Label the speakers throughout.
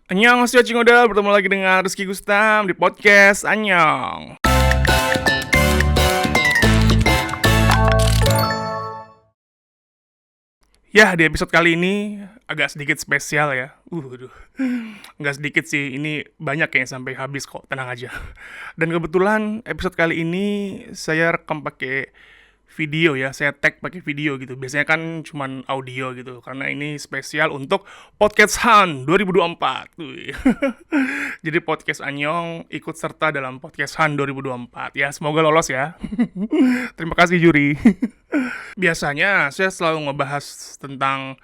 Speaker 1: Annyeonghaseyo Cingoda, bertemu lagi dengan Rizky Gustam di podcast Annyeong. Ya, di episode kali ini agak sedikit spesial ya. Nggak sedikit sih, ini banyak yang sampai habis kok, tenang aja. Dan kebetulan episode kali ini saya rekam pakai video ya, saya tag pakai video gitu. Biasanya kan cuman audio gitu, karena ini spesial untuk Podcast Han 2024. Jadi podcast Anyong ikut serta dalam Podcast Han 2024. Ya, semoga lolos ya. Terima kasih juri. Biasanya saya selalu ngebahas tentang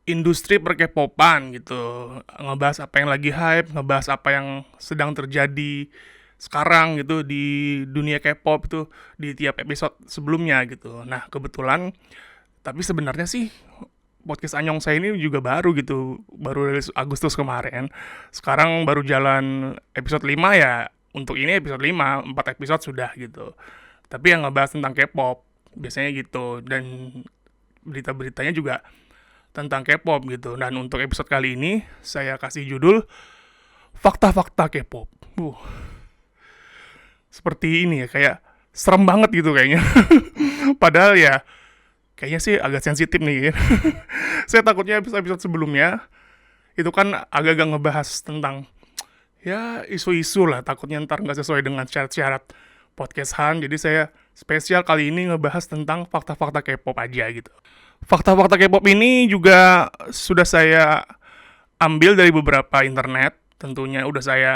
Speaker 1: industri per-K-popan gitu, ngebahas apa yang lagi hype, ngebahas apa yang sedang terjadi sekarang gitu di dunia K-pop itu di tiap episode sebelumnya gitu. Nah kebetulan, tapi sebenarnya sih podcast Anyong saya ini juga baru gitu, baru rilis Agustus kemarin. Sekarang baru jalan episode 5 ya, untuk ini episode 5, 4 episode sudah gitu. Tapi yang ngebahas tentang K-pop, biasanya gitu. Dan berita-beritanya juga tentang K-pop gitu. Dan untuk episode kali ini saya kasih judul Fakta-fakta K-pop. Seperti ini ya, kayak serem banget gitu kayaknya. Padahal ya kayaknya sih agak sensitif nih. Saya takutnya episode sebelumnya itu kan agak-agak ngebahas tentang ya isu-isu lah, takutnya ntar nggak sesuai dengan syarat-syarat podcast Han. Jadi saya spesial kali ini ngebahas tentang fakta-fakta K-pop aja gitu. Fakta-fakta K-pop ini juga sudah saya ambil dari beberapa internet, tentunya udah saya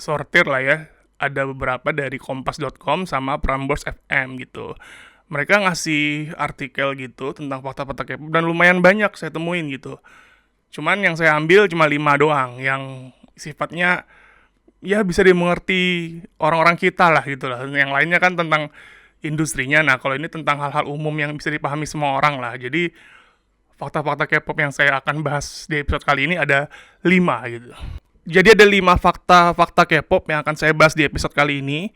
Speaker 1: sortir lah ya. Ada beberapa dari kompas.com sama Prambors FM gitu. Mereka ngasih artikel gitu tentang fakta-fakta K-pop dan lumayan banyak saya temuin gitu. Cuman yang saya ambil cuma 5 doang yang sifatnya ya bisa dimengerti orang-orang kita lah gitu lah. Yang lainnya kan tentang industrinya. Nah, kalau ini tentang hal-hal umum yang bisa dipahami semua orang lah. Jadi, fakta-fakta K-pop yang saya akan bahas di episode kali ini ada 5 gitu. Jadi ada 5 fakta-fakta K-pop yang akan saya bahas di episode kali ini.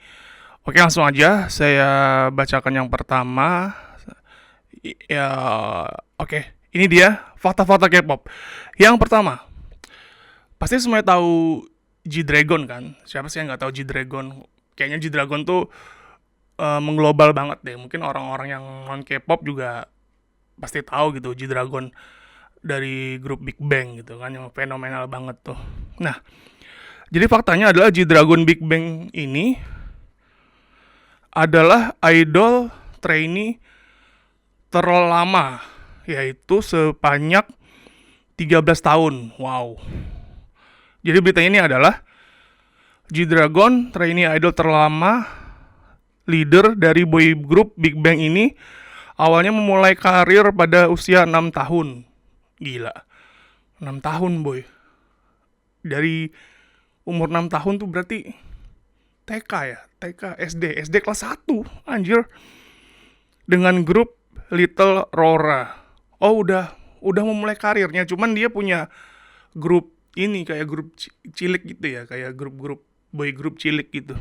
Speaker 1: Oke, langsung aja saya bacakan yang pertama. Ya, oke. Ini dia fakta-fakta K-pop. Yang pertama, pasti semuanya tahu G-Dragon kan? Siapa sih yang nggak tahu G-Dragon? Kayaknya G-Dragon tuh mengglobal banget deh. Mungkin orang-orang yang non K-pop juga pasti tahu gitu G-Dragon dari grup Big Bang gitu kan, yang fenomenal banget tuh. Nah, jadi faktanya adalah G-Dragon Big Bang ini adalah idol trainee terlama, yaitu sebanyak 13 tahun. Wow. Jadi beritanya ini adalah G-Dragon trainee idol terlama leader dari boy group Big Bang ini awalnya memulai karir pada usia 6 tahun. Gila. 6 tahun, boy. Dari umur 6 tahun tuh berarti TK ya? TK, SD kelas 1. Anjir. Dengan grup Little Rora. Oh, udah memulai karirnya, cuman dia punya grup ini kayak grup cilik gitu ya, kayak grup-grup boy group cilik gitu.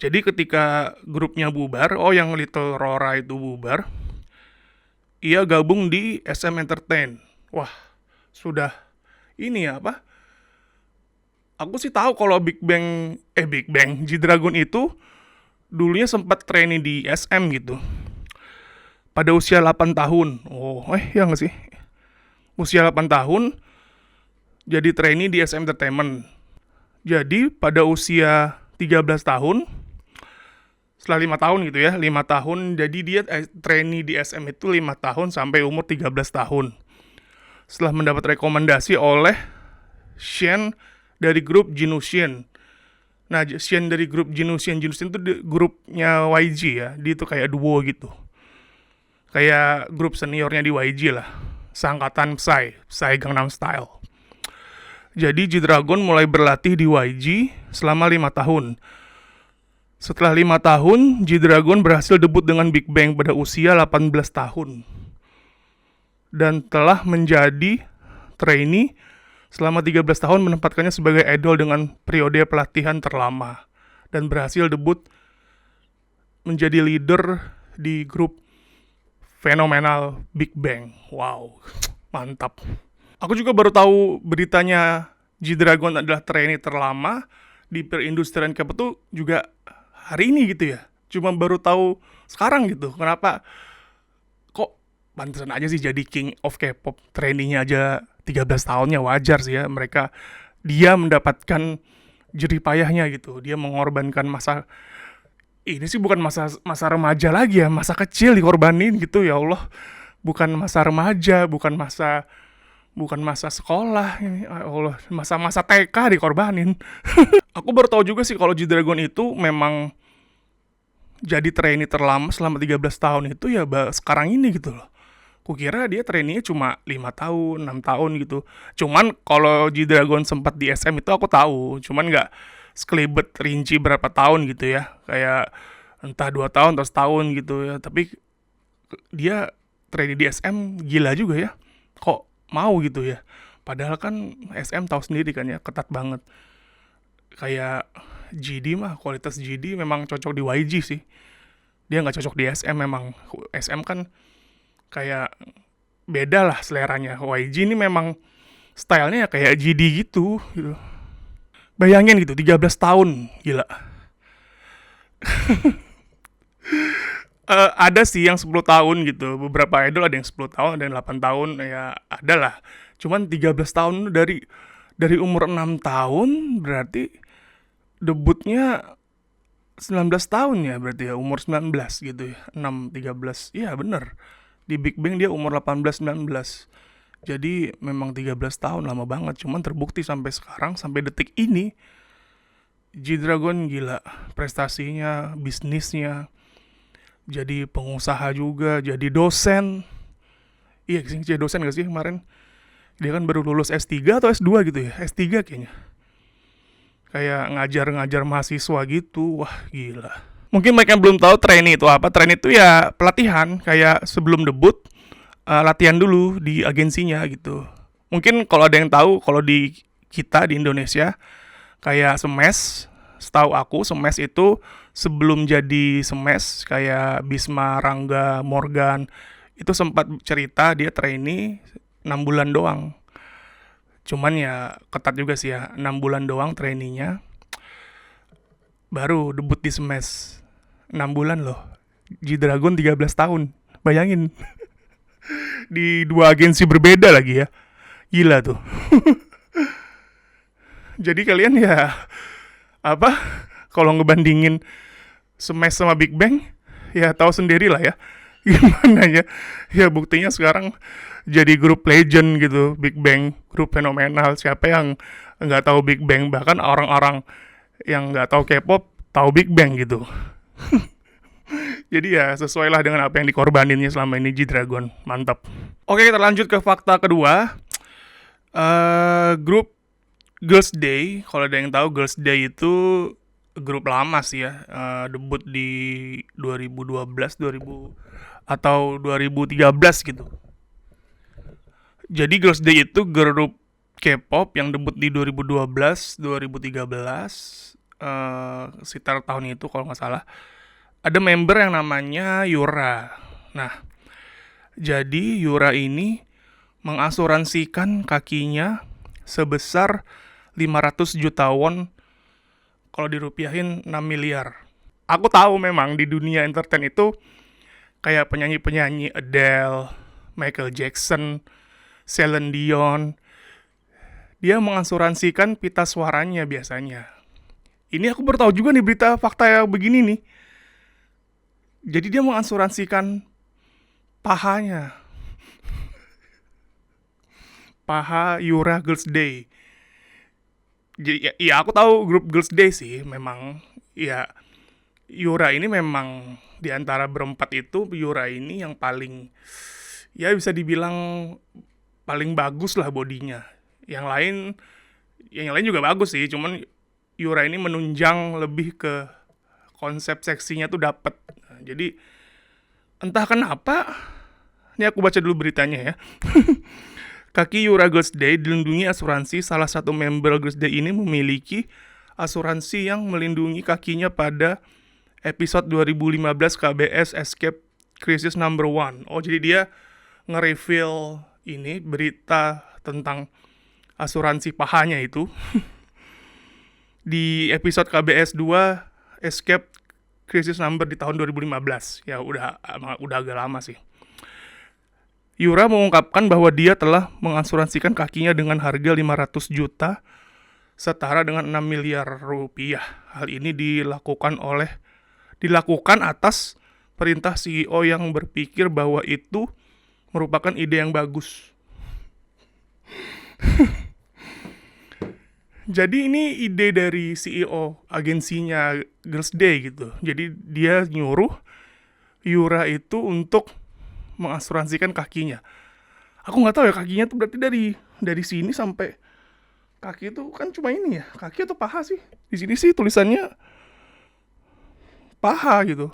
Speaker 1: Jadi ketika grupnya bubar, yang Little Rora itu bubar, ia gabung di SM Entertain. Wah, sudah ini ya apa? Aku sih tahu kalau Big Bang G-Dragon itu dulunya sempat training di SM gitu. Pada usia 8 tahun. Ya nggak sih? Usia 8 tahun jadi trainee di SM Entertainment. Jadi pada usia 13 tahun, setelah 5 tahun gitu ya, 5 tahun, jadi dia trainee di SM itu 5 tahun sampai umur 13 tahun. Setelah mendapat rekomendasi oleh Shen dari grup Jinushin. Nah, Shen dari grup Jinushin itu grupnya YG ya, dia itu kayak duo gitu. Kayak grup seniornya di YG lah, seangkatan Psy Gangnam Style. Jadi G-Dragon mulai berlatih di YG selama 5 tahun. Setelah 5 tahun, G-Dragon berhasil debut dengan Big Bang pada usia 18 tahun. Dan telah menjadi trainee selama 13 tahun, menempatkannya sebagai idol dengan periode pelatihan terlama. Dan berhasil debut menjadi leader di grup fenomenal Big Bang. Wow, mantap. Aku juga baru tahu beritanya G-Dragon adalah trainee terlama di perindustrian K-pop tuh juga hari ini gitu ya. Cuma baru tahu sekarang gitu. Kenapa kok pantesan aja sih jadi King of K-pop, trainee-nya aja 13 tahunnya, wajar sih ya mereka, dia mendapatkan jerih payahnya gitu. Dia mengorbankan masa, ini sih bukan masa masa remaja lagi ya, masa kecil dikorbanin gitu, ya Allah. Bukan masa remaja, bukan masa sekolah ini, ya Allah, masa-masa TK dikorbanin. Aku baru tahu juga sih kalau G-Dragon itu memang jadi trainee terlama selama 13 tahun itu ya sekarang ini gitu loh. Kukira dia trainee cuma 5 tahun, 6 tahun gitu. Cuman kalau G-Dragon sempat di SM itu aku tahu, cuman nggak sekelibet rinci berapa tahun gitu ya. Kayak entah 2 tahun atau setahun gitu ya. Tapi dia trainee di SM gila juga ya. Kok mau gitu ya. Padahal kan SM tahu sendiri kan ya, ketat banget. Kayak GD mah, kualitas GD memang cocok di YG sih. Dia nggak cocok di SM memang. SM kan kayak beda lah seleranya. YG ini memang stylenya kayak GD gitu. Bayangin gitu, 13 tahun, gila. Ada sih yang 10 tahun gitu. Beberapa idol ada yang 10 tahun, ada yang 8 tahun, ya ada lah. Cuman 13 tahun dari umur 6 tahun berarti debutnya 19 tahun ya, berarti ya umur 19 gitu ya. 6 13. Iya bener. Di Big Bang dia umur 18 19. Jadi memang 13 tahun lama banget. Cuman terbukti sampai sekarang, sampai detik ini G-Dragon gila. Prestasinya, bisnisnya, jadi pengusaha juga, jadi dosen. Iya sih, jadi dosen gak sih kemarin? Dia kan baru lulus S3 atau S2 gitu ya? S3 kayaknya. Kayak ngajar-ngajar mahasiswa gitu. Wah, gila. Mungkin mereka yang belum tahu trainee itu apa. Trainee itu ya pelatihan. Kayak sebelum debut, latihan dulu di agensinya gitu. Mungkin kalau ada yang tahu, kalau di kita di Indonesia, kayak Semes, setahu aku Semes itu sebelum jadi Semes, kayak Bisma, Rangga, Morgan, itu sempat cerita dia trainee 6 bulan doang. Cuman ya ketat juga sih ya, 6 bulan doang trainee-nya, baru debut di Smash. 6 bulan loh. G-Dragon 13 tahun. Bayangin. Di dua agensi berbeda lagi ya. Gila tuh. Jadi kalian ya apa? Kalau ngebandingin Smash sama Big Bang, ya tahu sendiri lah ya. Gimana ya? Ya buktinya sekarang jadi grup legend gitu, Big Bang, grup fenomenal. Siapa yang nggak tahu Big Bang? Bahkan orang-orang yang nggak tahu K-pop tahu Big Bang gitu. Jadi ya sesuai lah dengan apa yang dikorbaninnya selama ini G-Dragon. Mantap. Oke, kita lanjut ke fakta kedua. Grup Girls' Day, kalau ada yang tahu Girls' Day itu grup lama sih ya. Debut di 2012, 2000 atau 2013 gitu. Jadi Girls' Day itu grup K-pop yang debut di 2012, 2013, sekitar tahun itu kalau nggak salah. Ada member yang namanya Yura. Nah, jadi Yura ini mengasuransikan kakinya sebesar 500 juta won, kalau dirupiahin 6 miliar. Aku tahu memang di dunia entertain itu kayak penyanyi-penyanyi Adele, Michael Jackson, Celine Dion, dia mengasuransikan pita suaranya biasanya. Ini aku baru tahu juga nih berita fakta yang begini nih. Jadi dia mengasuransikan pahanya. Paha Yura Girls' Day. Jadi ya aku tahu grup Girls' Day sih, memang ya Yura ini memang di antara berempat itu Yura ini yang paling, ya bisa dibilang paling bagus lah bodinya. Yang lain juga bagus sih, cuman Yura ini menunjang lebih ke konsep seksinya tuh dapet. Nah, jadi entah kenapa, ini aku baca dulu beritanya ya. Kaki Yura Girls' Day dilindungi asuransi. Salah satu member Girls' Day ini memiliki asuransi yang melindungi kakinya pada episode 2015 KBS Escape Crisis Number 1. Oh, jadi dia nge-reveal ini berita tentang asuransi pahanya itu. Di episode KBS 2 Escape Crisis Number di tahun 2015. Ya udah agak lama sih. Yura mengungkapkan bahwa dia telah mengasuransikan kakinya dengan harga 500 juta setara dengan 6 miliar rupiah. Hal ini dilakukan atas perintah CEO yang berpikir bahwa itu merupakan ide yang bagus. Jadi ini ide dari CEO agensinya Girls Day gitu. Jadi dia nyuruh Yura itu untuk mengasuransikan kakinya. Aku nggak tahu ya kakinya tuh berarti dari sini sampai kaki itu kan cuma ini ya. Kaki atau paha sih? Di sini sih tulisannya paha gitu.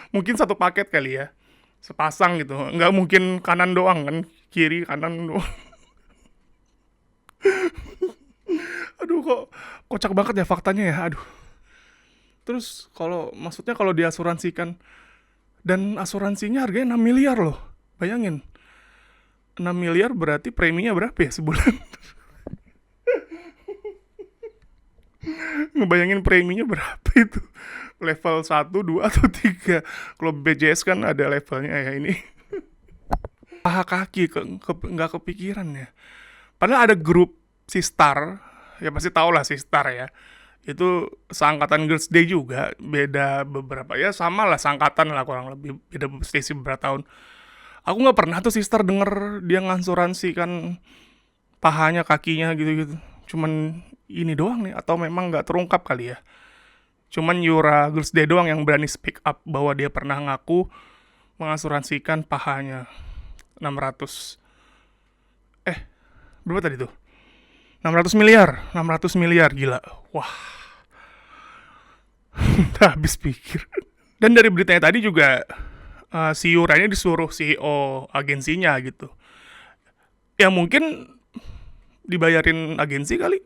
Speaker 1: Mungkin satu paket kali ya. Sepasang gitu. Nggak mungkin kanan doang kan. Kiri kanan doang. Aduh kok kocak banget ya faktanya ya. Aduh. Terus maksudnya kalau diasuransikan dan asuransinya harganya 6 miliar loh. Bayangin. 6 miliar berarti preminya berapa ya sebulan? Ngebayangin preminya berapa itu? Level 1, 2, atau 3. Kalau BPJS kan ada levelnya ya ini. Paha kaki nggak kepikiran ya. Padahal ada grup Sistar, ya pasti tau lah Sistar ya. Itu seangkatan Girls Day juga, beda beberapa ya sama lah seangkatan lah kurang lebih beda selisih beberapa tahun. Aku nggak pernah tuh Sistar denger dia ngasuransikan pahanya kakinya gitu-gitu. Cuman ini doang nih atau memang nggak terungkap kali ya. Cuman Yura Girls Day doang yang berani speak up bahwa dia pernah ngaku mengasuransikan pahanya 600 berapa tadi tuh? 600 miliar, gila. Wah. Habis pikir. Dan dari beritanya tadi juga si Yura ini disuruh CEO agensinya gitu. Ya mungkin dibayarin agensi kali.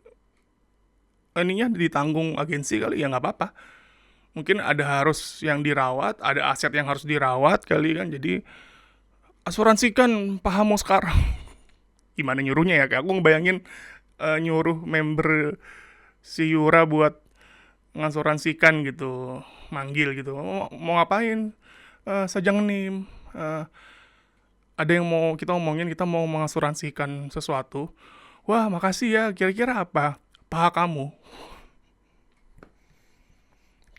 Speaker 1: Ininya ditanggung agensi kali, ya nggak apa-apa. Mungkin ada harus yang dirawat, ada aset yang harus dirawat kali kan. Jadi asuransikan pahamu sekarang. Gimana nyuruhnya ya? Kayak aku ngebayangin nyuruh member si Yura buat ngasuransikan gitu, manggil gitu, mau ngapain? Sajang nih, ada yang mau kita omongin, kita mau mengasuransikan sesuatu. Wah makasih ya, kira-kira apa? Paha kamu.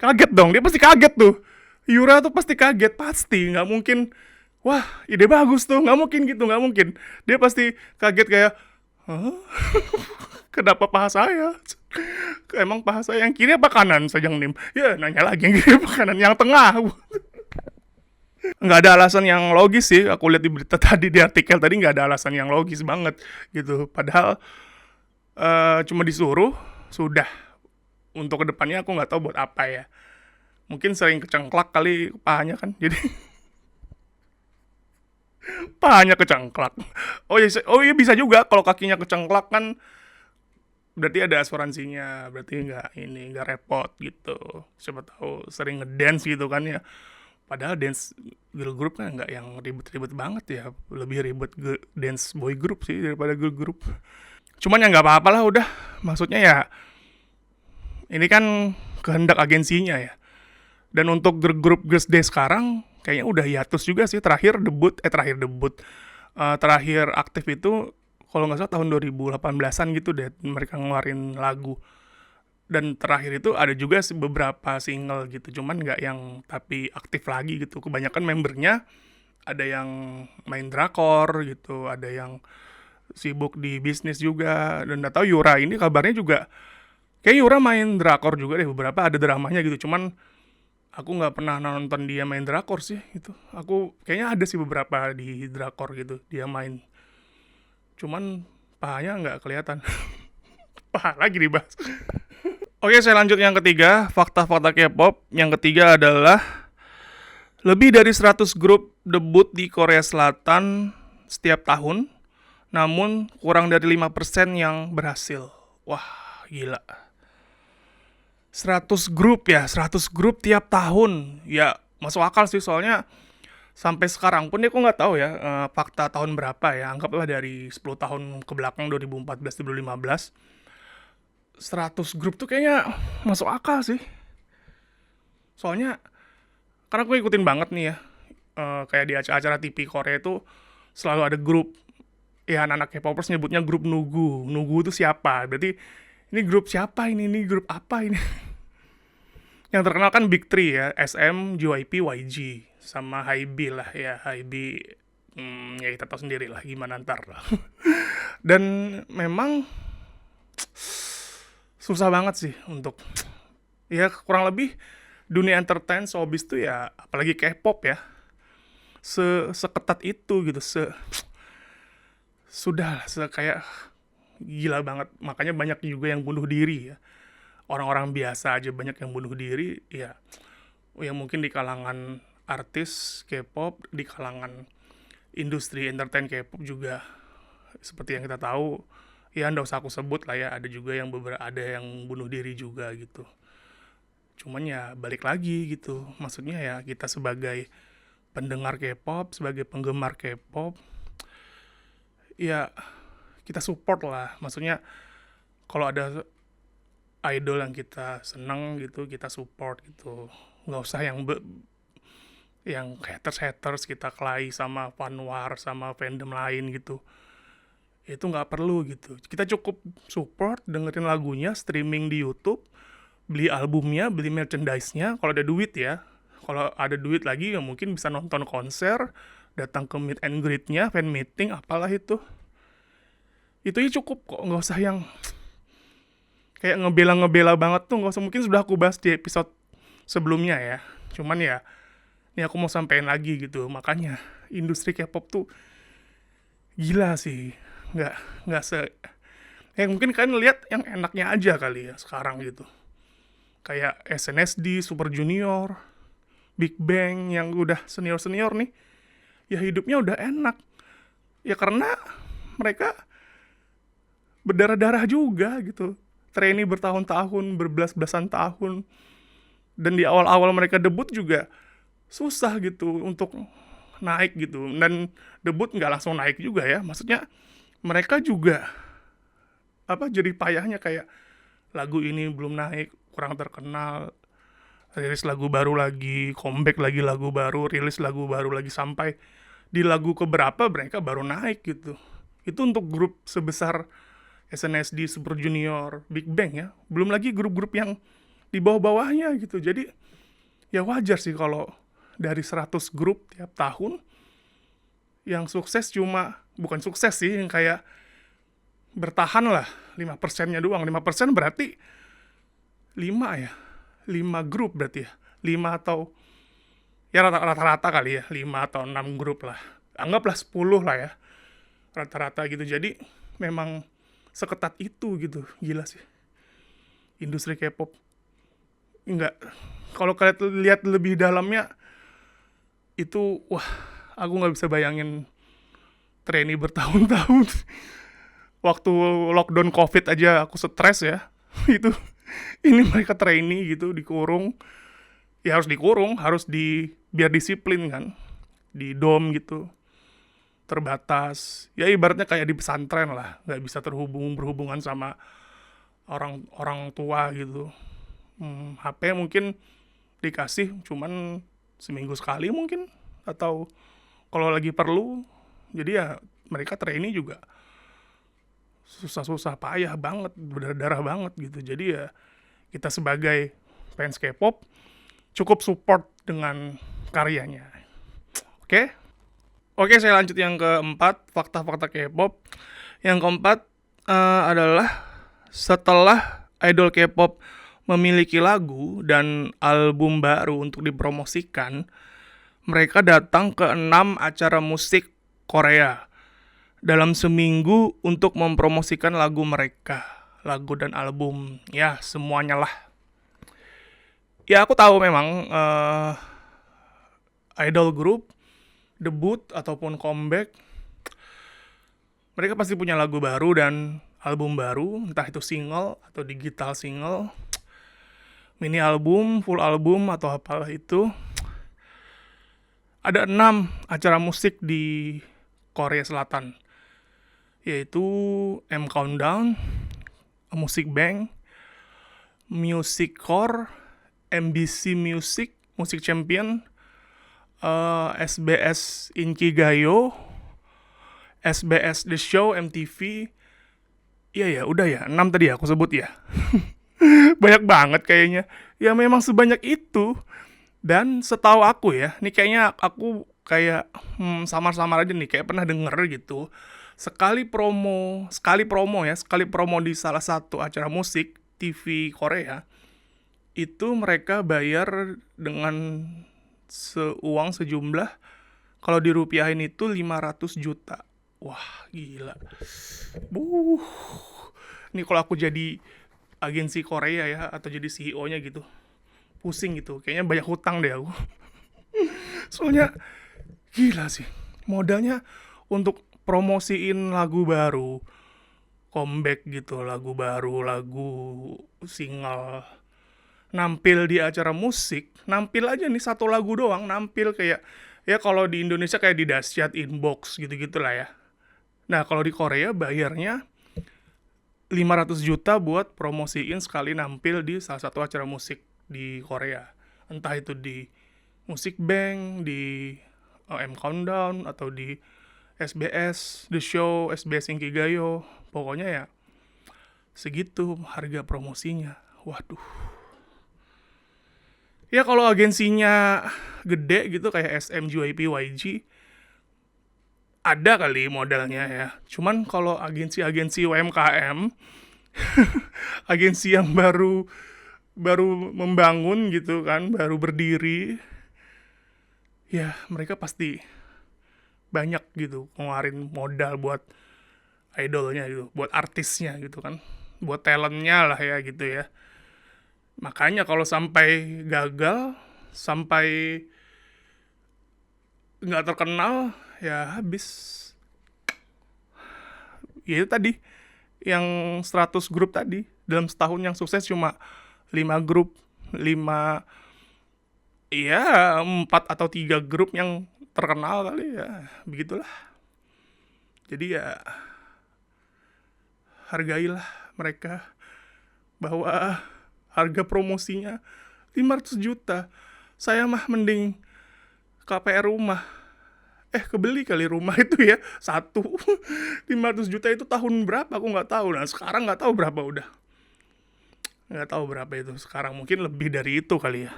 Speaker 1: Kaget dong, dia pasti kaget tuh. Yura tuh pasti kaget, pasti, nggak mungkin. Wah ide bagus tuh, nggak mungkin gitu, nggak mungkin. Dia pasti kaget kayak, hah? Kenapa paha saya? Emang paha saya yang kiri apa kanan, Sajang Nim? Ya nanya lagi yang kiri apa kanan, yang tengah. Nggak ada alasan yang logis sih. Aku lihat di berita tadi, di artikel tadi nggak ada alasan yang logis banget gitu. Padahal cuma disuruh, sudah. Untuk kedepannya aku nggak tahu buat apa ya. Mungkin sering kecengklak kali pahanya kan, jadi pahanya kecengklak. Oh iya bisa juga kalau kakinya kecengklak kan berarti ada asuransinya, berarti nggak repot gitu. Siapa tahu sering ngedance gitu kan ya. Padahal dance girl group kan nggak yang ribet-ribet banget ya, lebih ribet dance boy group sih daripada girl group. Cuman ya nggak apa-apa lah udah, maksudnya ya ini kan kehendak agensinya ya. Dan untuk girl group Girls Day sekarang kayaknya udah hiatus juga sih. Terakhir aktif itu kalau nggak salah tahun 2018an gitu deh, mereka ngeluarin lagu. Dan terakhir itu ada juga beberapa single gitu, cuman nggak yang tapi aktif lagi gitu. Kebanyakan membernya ada yang main drakor gitu, ada yang sibuk di bisnis juga. Dan nggak tahu Yura ini kabarnya juga, kayak Yura main drakor juga deh, beberapa ada dramanya gitu. Cuman aku nggak pernah nonton dia main drakor sih gitu. Aku kayaknya ada sih beberapa di drakor gitu dia main. Cuman pahanya nggak kelihatan. Paha lagi dibahas. Oke, saya lanjut yang ketiga, fakta-fakta K-pop. Yang ketiga adalah lebih dari 100 grup debut di Korea Selatan setiap tahun, namun kurang dari 5% yang berhasil. Wah, gila. 100 grup tiap tahun. Ya, masuk akal sih soalnya Sampai sekarang pun aku nggak tahu ya, fakta tahun berapa ya, anggaplah dari 10 tahun ke belakang, 2014, 2015, 100 grup tuh kayaknya masuk akal sih. Soalnya, karena aku ikutin banget nih ya, kayak di acara-acara TV Korea itu selalu ada grup, ya anak-anak K-popers nyebutnya grup Nugu. Nugu itu siapa? Berarti ini grup siapa ini grup apa ini? Yang terkenal kan Big Three ya, SM, JYP, YG, sama HYB lah ya, HYB, ya kita tahu sendiri lah gimana ntar lah. Dan memang susah banget sih untuk, ya kurang lebih dunia entertain showbiz tuh ya, apalagi K-pop ya, seketat itu gitu, sudah kayak gila banget. Makanya banyak juga yang bunuh diri ya, orang-orang biasa aja banyak yang bunuh diri ya. Ya mungkin di kalangan artis K-pop, di kalangan industri entertain K-pop juga seperti yang kita tahu ya, nggak usah aku sebut lah ya, ada juga yang ada yang bunuh diri juga gitu. Cuman ya balik lagi gitu, maksudnya ya kita sebagai pendengar K-pop, sebagai penggemar K-pop, ya kita support lah. Maksudnya kalau ada idol yang kita seneng gitu, kita support gitu. Nggak usah yang haters kita kelahi sama fanwar sama fandom lain gitu. Itu nggak perlu gitu. Kita cukup support, dengerin lagunya, streaming di YouTube, beli albumnya, beli merchandise-nya kalau ada duit ya. Kalau ada duit lagi ya mungkin bisa nonton konser, datang ke meet and greet-nya, fan meeting, apalah itu. Itu ya cukup kok, nggak usah yang kayak ngebela-ngebela banget tuh, nggak usah. Mungkin sudah aku bahas di episode sebelumnya ya. Cuman ya, ini aku mau sampein lagi gitu. Makanya industri K-pop tuh gila sih. Nggak nggak se ya mungkin kalian lihat yang enaknya aja kali ya sekarang gitu. Kayak SNSD, Super Junior, Big Bang yang udah senior-senior nih. Ya hidupnya udah enak. Ya karena mereka berdarah-darah juga gitu. Trainee bertahun-tahun, berbelas-belasan tahun. Dan di awal-awal mereka debut juga susah gitu untuk naik gitu. Dan debut nggak langsung naik juga ya. Maksudnya mereka juga jadi payahnya kayak lagu ini belum naik, kurang terkenal, rilis lagu baru lagi, comeback lagi lagu baru, rilis lagu baru lagi, sampai di lagu keberapa mereka baru naik gitu. Itu untuk grup sebesar SNSD, Super Junior, Big Bang ya. Belum lagi grup-grup yang di bawah-bawahnya gitu. Jadi ya wajar sih kalau dari 100 grup tiap tahun yang sukses bukan sukses sih, yang kayak bertahan lah 5%-nya doang. 5% berarti 5 ya. 5 grup berarti ya. 5 atau ya rata-rata kali ya, 5 atau 6 grup lah. Anggaplah 10 lah ya. Rata-rata gitu. Jadi memang seketat itu gitu. Gila sih. Industri K-pop. Enggak. Kalau kalian lihat lebih dalamnya, itu wah, aku nggak bisa bayangin trainee bertahun-tahun. Waktu lockdown COVID aja aku stres ya. Itu ini mereka trainee gitu dikurung. Ya harus dikurung, biar disiplin kan. Di dom gitu. Terbatas. Ya ibaratnya kayak di pesantren lah, nggak bisa berhubungan sama orang tua gitu. HP mungkin dikasih cuman seminggu sekali mungkin, atau kalau lagi perlu. Jadi ya mereka trainee juga susah-susah, payah banget, berdarah banget gitu. Jadi ya kita sebagai fans K-pop cukup support dengan karyanya. Oke? Oke, saya lanjut yang keempat, fakta-fakta K-pop. Yang keempat adalah setelah idol K-pop memiliki lagu dan album baru untuk dipromosikan, mereka datang ke 6 acara musik Korea dalam seminggu untuk mempromosikan lagu mereka, lagu dan album, ya semuanya lah. Ya aku tahu memang idol group debut ataupun comeback, mereka pasti punya lagu baru dan album baru, entah itu single atau digital single, mini album, full album atau apalah itu. Ada 6 acara musik di Korea Selatan, yaitu M Countdown, Music Bank, Music Core, MBC Music, Music Champion, SBS Inkigayo, SBS The Show, MTV. Iya ya, udah ya, 6 tadi aku sebut ya. Banyak banget kayaknya. Ya memang sebanyak itu. Dan setahu aku ya, nih kayaknya aku kayak samar-samar aja nih, kayak pernah denger gitu. Sekali promo di salah satu acara musik TV Korea, itu mereka bayar dengan uang sejumlah, kalau dirupiahin itu 500 juta. Wah, gila. Buh. Nih kalau aku jadi agensi Korea ya, atau jadi CEO-nya gitu, pusing gitu. Kayaknya banyak hutang deh aku. Soalnya gila sih. Modalnya untuk promosiin lagu baru, comeback gitu, lagu baru, lagu single, nampil di acara musik, nampil aja nih satu lagu doang, nampil kayak, ya kalau di Indonesia kayak di Dahsyat, Inbox gitu-gitu lah ya. Nah kalau di Korea bayarnya 500 juta buat promosiin sekali nampil di salah satu acara musik di Korea. Entah itu di Music Bank, di M Countdown, atau di SBS The Show, SBS Inkigayo. Pokoknya ya segitu harga promosinya. Waduh. Ya kalau agensinya gede gitu kayak SM, JYP, YG, ada kali modalnya ya. Cuman kalau agensi-agensi UMKM, agensi yang baru baru membangun gitu kan, baru berdiri, ya mereka pasti banyak gitu ngeluarin modal buat idolnya gitu, buat artisnya gitu kan, buat talentnya lah ya gitu ya. Makanya kalau sampai gagal, sampai nggak terkenal, ya habis. Ya itu tadi, yang 100 grup tadi, dalam setahun yang sukses cuma 5 grup, 5, ya 4 atau 3 grup yang terkenal kali ya, begitulah. Jadi ya hargailah mereka, bahwa harga promosinya 500 juta. Saya mah mending KPR rumah. Kebeli kali rumah itu ya, satu. 500 juta itu tahun berapa aku nggak tahu. Nah sekarang nggak tahu berapa udah. Nggak tahu berapa itu sekarang, mungkin lebih dari itu kali ya.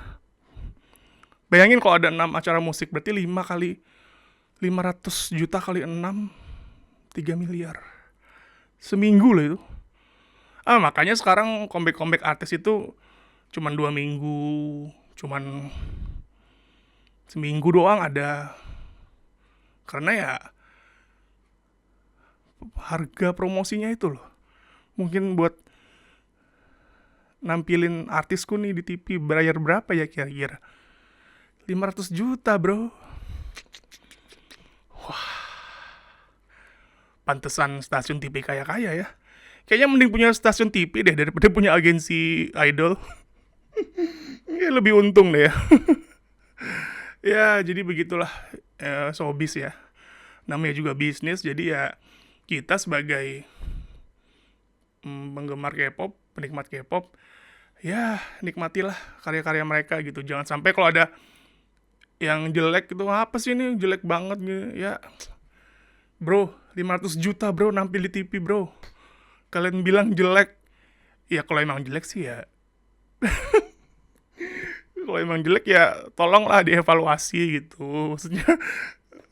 Speaker 1: Bayangin kalau ada 6 acara musik, berarti 5 kali 500 juta kali 6, 3 miliar. Seminggu loh itu. Makanya sekarang comeback artis itu cuman 2 minggu, cuman seminggu doang ada. Karena ya harga promosinya itu loh. Mungkin buat nampilin artisku nih di TV bayar berapa ya kira-kira? 500 juta bro. Wah, pantesan stasiun TV kaya-kaya ya. Kayaknya mending punya stasiun TV deh daripada punya agensi idol. Ya lebih untung deh ya. Ya jadi begitulah, showbiz ya. Namanya juga bisnis, jadi ya kita sebagai penggemar K-pop, penikmat K-pop, ya nikmatilah karya-karya mereka gitu. Jangan sampai kalau ada yang jelek gitu, apa sih ini jelek banget gitu ya. Bro, 500 juta bro nampil di TV bro, kalian bilang jelek. Ya kalau emang jelek sih ya kalau emang jelek ya tolonglah dievaluasi gitu. Maksudnya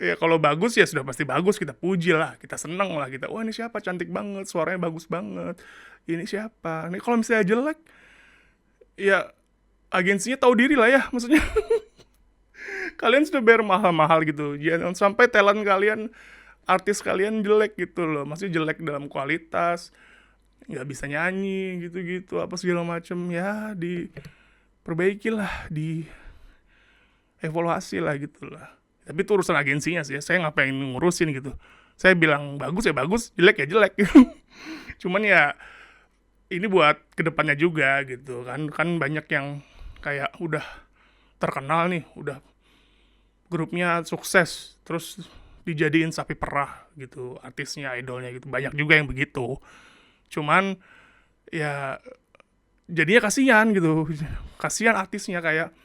Speaker 1: ya kalau bagus ya sudah pasti bagus, kita puji lah, kita seneng lah, kita wah ini siapa cantik banget, suaranya bagus banget, ini siapa. Ini kalau misalnya jelek ya agensinya tahu diri lah ya, maksudnya kalian sudah bayar mahal-mahal gitu, jangan sampai talent kalian, artis kalian jelek gitu loh. Maksudnya jelek dalam kualitas, nggak bisa nyanyi gitu-gitu apa segala macem, ya diperbaikilah, di evaluasi lah gitu lah. Tapi itu urusan agensinya sih, saya ngapain ngurusin gitu. Saya bilang bagus ya bagus, jelek ya jelek. Cuman ya ini buat kedepannya juga gitu kan. Kan banyak yang kayak udah terkenal nih, udah grupnya sukses terus dijadiin sapi perah gitu artisnya, idolnya gitu, banyak juga yang begitu. Cuman ya jadinya kasihan gitu, kasihan artisnya, kayak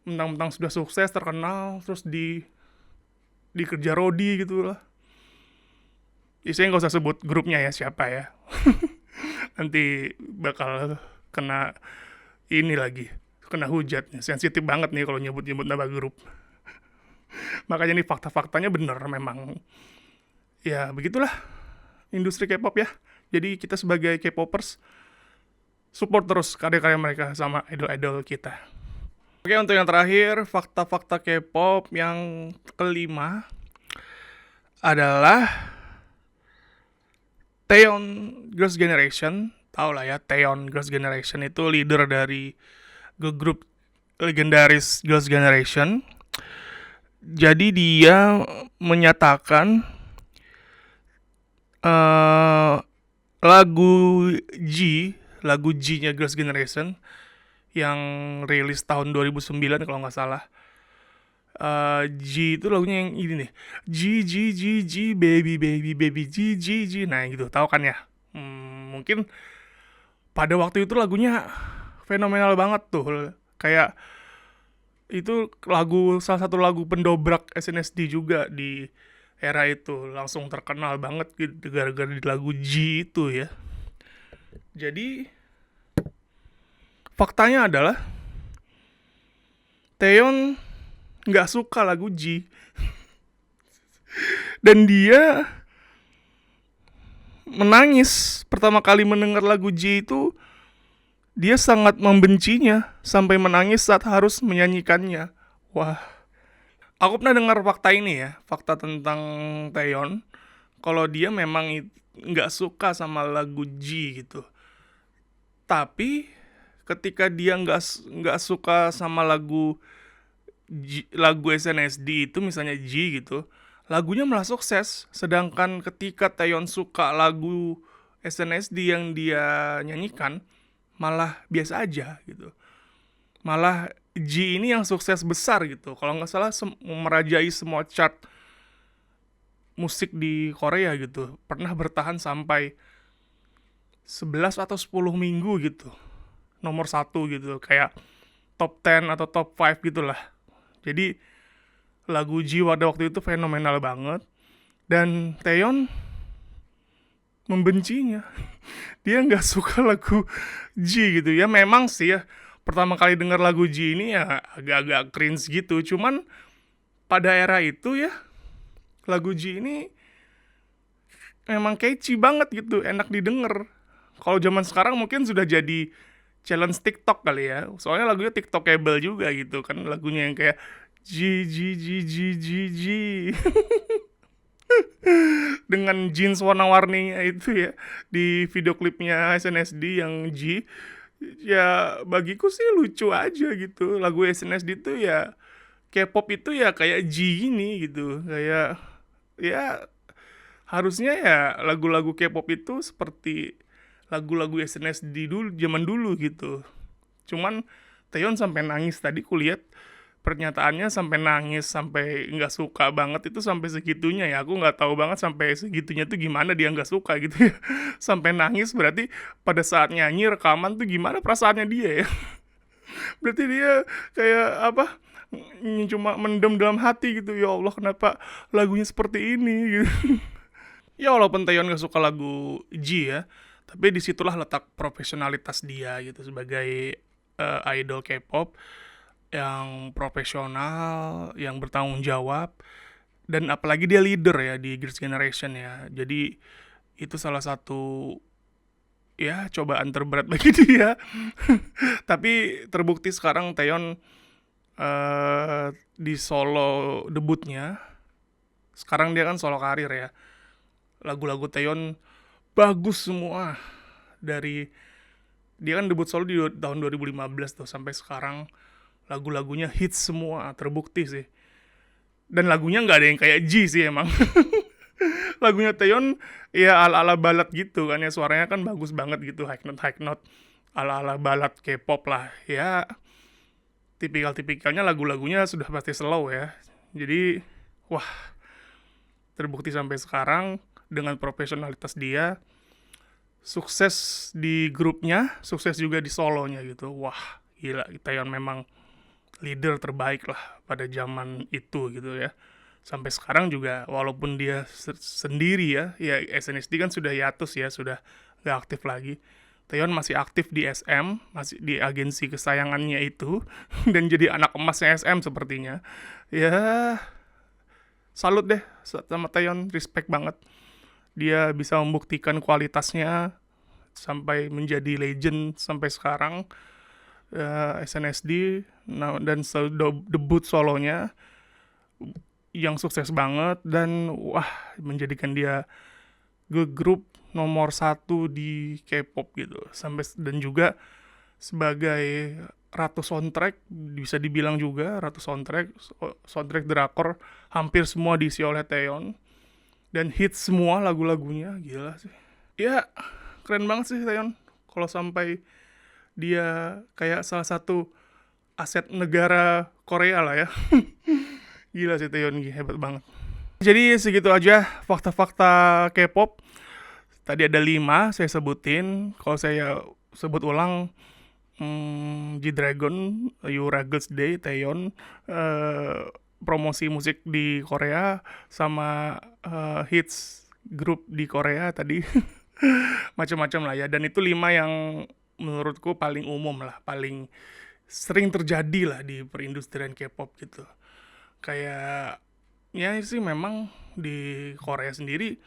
Speaker 1: mentang-mentang sudah sukses terkenal terus dikerja Rodi gitu lah. Saya nggak usah sebut grupnya ya siapa ya, nanti bakal kena ini lagi, kena hujat. Sensitif banget nih kalau nyebut-nyebut nama grup. Makanya nih fakta-faktanya bener memang. Ya begitulah industri K-pop ya. Jadi kita sebagai K-popers support terus karya-karya mereka sama idol-idol kita. Oke, untuk yang terakhir, fakta-fakta K-pop yang kelima adalah Taeyeon Girls' Generation. Tahu lah ya, Taeyeon Girls' Generation itu leader dari grup legendaris Girls' Generation. Jadi dia menyatakan lagu G-nya Girls' Generation yang rilis tahun 2009 kalau nggak salah. G itu lagunya yang ini nih, G baby baby baby G. Nah gitu, tahu kan ya? Mungkin pada waktu itu lagunya fenomenal banget tuh, kayak itu salah satu lagu pendobrak SNSD juga di era itu, langsung terkenal banget gitu gara-gara di lagu G itu ya. Jadi faktanya adalah Taeyeon nggak suka lagu G dan dia menangis pertama kali mendengar lagu G itu. Dia sangat membencinya sampai menangis saat harus menyanyikannya. Wah, aku pernah dengar fakta ini ya, fakta tentang Taeyeon, kalau dia memang nggak suka sama lagu G gitu. Tapi ketika dia nggak suka sama lagu SNSD itu, misalnya G gitu, lagunya malah sukses. Sedangkan ketika Taeyeon suka lagu SNSD yang dia nyanyikan, malah biasa aja gitu. Malah G ini yang sukses besar gitu. Kalau nggak salah merajai semua chart musik di Korea gitu. Pernah bertahan sampai 11 atau 10 minggu gitu. Nomor 1 gitu. Kayak top 10 atau top 5 gitu lah. Jadi lagu G pada waktu itu fenomenal banget. Dan Taeyeon membencinya. Dia nggak suka lagu G gitu ya. Memang sih ya, pertama kali denger lagu G ini ya agak-agak cringe gitu. Cuman pada era itu ya, lagu G ini memang catchy banget gitu, enak didengar. Kalau zaman sekarang mungkin sudah jadi challenge TikTok kali ya. Soalnya lagunya TikTokable juga gitu kan, lagunya yang kayak G dengan jeans warna-warninya itu ya di video klipnya SNSD yang G. Ya bagiku sih lucu aja gitu. Lagu SNSD itu ya K-pop itu ya kayak G ini gitu. Kayak ya harusnya ya lagu-lagu K-pop itu seperti lagu-lagu SNSD dulu, zaman dulu gitu. Cuman Taeyeon sampai nangis tadi kulihat pernyataannya, sampai nangis, sampai nggak suka banget itu sampai segitunya ya. Aku nggak tahu banget sampai segitunya tuh gimana dia nggak suka gitu ya. Sampai nangis berarti pada saat nyanyi rekaman tuh gimana perasaannya dia ya. Berarti dia kayak apa, cuma mendem dalam hati gitu. Ya Allah, kenapa lagunya seperti ini gitu. Ya walaupun Taeyeon gak suka lagu G ya, tapi disitulah letak profesionalitas dia gitu sebagai idol K-pop yang profesional, yang bertanggung jawab, dan apalagi dia leader ya di Girls' Generation ya. Jadi itu salah satu ya cobaan terberat bagi dia. Tapi terbukti sekarang Taeyeon di solo debutnya, sekarang dia kan solo karir ya. Lagu-lagu Taeyeon bagus semua. Dari dia kan debut solo di tahun 2015 tuh, sampai sekarang lagu-lagunya hits semua, terbukti sih. Dan lagunya nggak ada yang kayak G sih emang. Lagunya Taeyeon ya ala-ala balad gitu kan ya, suaranya kan bagus banget gitu, high note ala-ala balad K-pop lah ya. Tipikal-tipikalnya lagu-lagunya sudah pasti slow ya. Jadi wah, terbukti sampai sekarang dengan profesionalitas dia, sukses di grupnya, sukses juga di solonya gitu. Wah, gila, Taeyeon memang leader terbaik lah pada zaman itu gitu ya. Sampai sekarang juga walaupun dia sendiri ya SNSD kan sudah hiatus ya, sudah nggak aktif lagi. Taeyeon masih aktif di SM, masih di agensi kesayangannya itu dan jadi anak emasnya SM sepertinya. Ya, salut deh sama Taeyeon, respect banget. Dia bisa membuktikan kualitasnya sampai menjadi legend sampai sekarang. SNSD dan debut solonya yang sukses banget dan wah, menjadikan dia grup nomor 1 di K-pop gitu. Dan juga sebagai ratu soundtrack, bisa dibilang juga ratu soundtrack drakor hampir semua diisi oleh Taeyeon dan hit semua lagu-lagunya, gila sih. Ya, keren banget sih Taeyeon. Kalau sampai dia kayak salah satu aset negara Korea lah ya. Gila sih Taeyeon, hebat banget. Jadi segitu aja fakta-fakta K-pop. Tadi ada 5 saya sebutin. Kalau saya sebut ulang, G-Dragon, Yura Girls' Day, Taeyeon, promosi musik di Korea, sama hits grup di Korea tadi. Macam-macam lah ya. Dan itu 5 yang menurutku paling umum lah, paling sering terjadi lah di perindustrian K-pop gitu. Kayak ya sih memang di Korea sendiri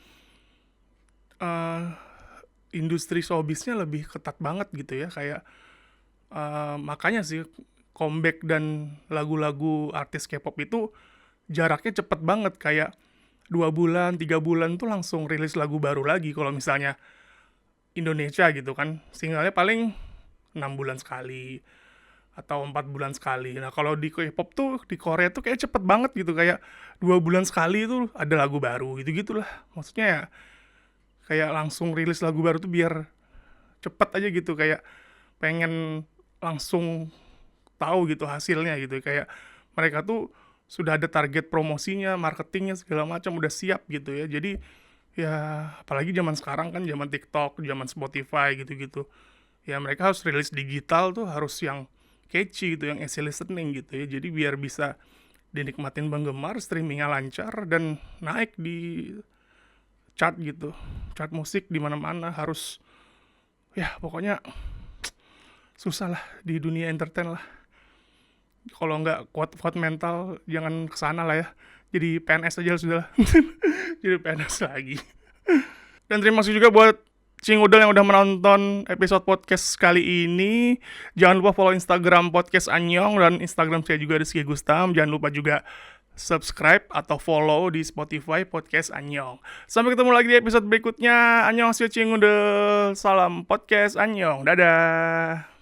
Speaker 1: industri showbiznya lebih ketat banget gitu ya, kayak makanya sih comeback dan lagu-lagu artis K-pop itu jaraknya cepet banget, kayak 2 bulan, 3 bulan tuh langsung rilis lagu baru lagi. Kalau misalnya Indonesia gitu kan, singlenya paling 6 bulan sekali atau 4 bulan sekali. Nah kalau di K-pop tuh, di Korea tuh kayak cepet banget gitu, kayak 2 bulan sekali tuh ada lagu baru gitu-gitu lah. Maksudnya ya kayak langsung rilis lagu baru tuh biar cepet aja gitu, kayak pengen langsung tahu gitu hasilnya gitu. Kayak mereka tuh sudah ada target promosinya, marketingnya segala macam udah siap gitu ya. Jadi ya apalagi zaman sekarang kan, zaman TikTok, zaman Spotify gitu-gitu. Ya mereka harus rilis digital tuh harus yang catchy gitu, yang easy listening gitu ya. Jadi biar bisa dinikmatin penggemar, streamingnya lancar dan naik di chart gitu. Chart musik di mana-mana harus, ya pokoknya susah lah di dunia entertain lah. Kalau nggak kuat mental jangan kesana lah ya. Jadi PNS aja sudah lah. Jadi PNS lagi. Dan terima kasih juga buat Cingudel yang udah menonton episode podcast kali ini. Jangan lupa follow Instagram podcast Anyong dan Instagram saya juga Rizky Gustam. Jangan lupa juga subscribe atau follow di Spotify podcast Anyong. Sampai ketemu lagi di episode berikutnya. Annyeonghaseyo Cingudel. Salam podcast Anyong. Dadah.